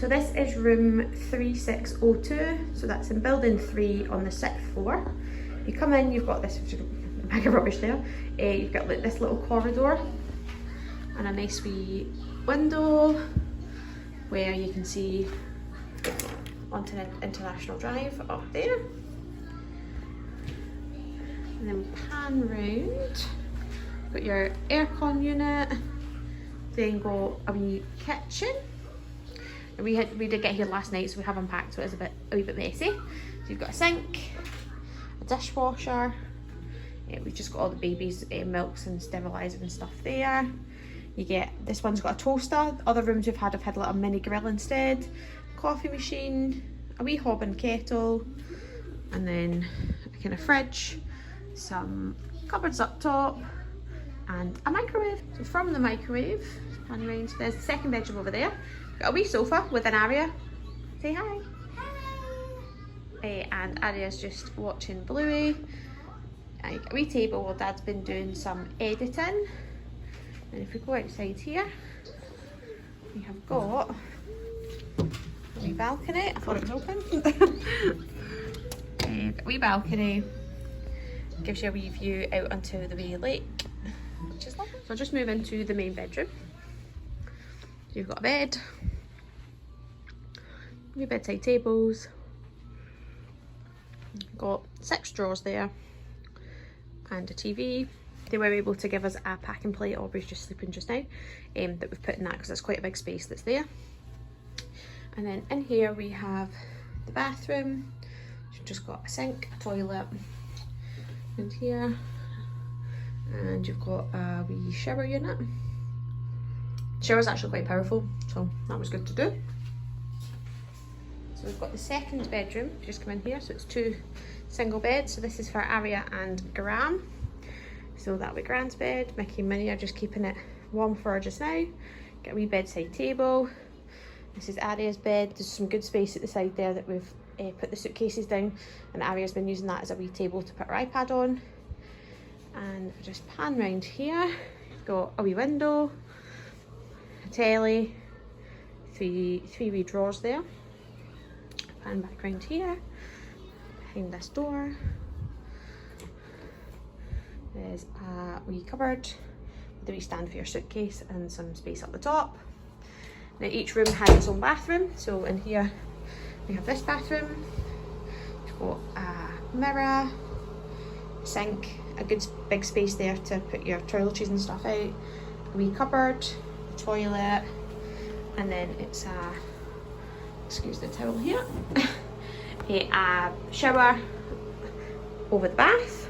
So this is room 3602, so that's in building 3 on the 6th floor. You come in, you've got this bag of rubbish there. You've got like this little corridor and a nice wee window where you can see onto an International Drive up there. And then pan round, got your aircon unit, then got a wee kitchen. And we did get here last night, so we have unpacked, so it's a wee bit messy. So you've got a sink, a dishwasher. We've just got all the babies' milks and steriliser and stuff there. You get, this one's got a toaster. Other rooms we've had have had like a mini grill instead. Coffee machine, a wee hob and kettle, and then a kind of fridge, some cupboards up top, and a microwave. So from the microwave, pan around, there's the second bedroom over there. Got a wee sofa with an Aria. Say hi. Hi. And Aria's just watching Bluey. A wee table while Dad's been doing some editing. And if we go outside here, we have got a wee balcony. I thought it was open. A wee balcony. Gives you a wee view out onto the wee lake, which is lovely. So I'll just move into the main bedroom. You've got a bed, wee bedside tables, got 6 drawers there, and a TV. They were able to give us a pack and play. Aubrey's just sleeping just now, that we've put in that because it's quite a big space that's there. And then in here we have the bathroom. You've just got a sink, a toilet, and here, and you've got a wee shower unit. The shower's actually quite powerful, so that was good to do. So we've got the second bedroom. Just come in here, so it's 2 single beds. So this is for Aria and Graham. So that'll be Graham's bed. Mickey and Minnie are just keeping it warm for her just now. Got a wee bedside table. This is Aria's bed. There's some good space at the side there that we've put the suitcases down, and Aria's been using that as a wee table to put her iPad on. And if we just pan round here, you've got a wee window, a telly, three wee drawers there. Pan back round here, behind this door. There's a wee cupboard with a wee stand for your suitcase and some space up the top. Now each room has its own bathroom. So in here we have this bathroom. We've got a mirror, a sink, a good big space there to put your toiletries and stuff out, a wee cupboard, a toilet, and then it's a, excuse the towel here, a shower over the bath.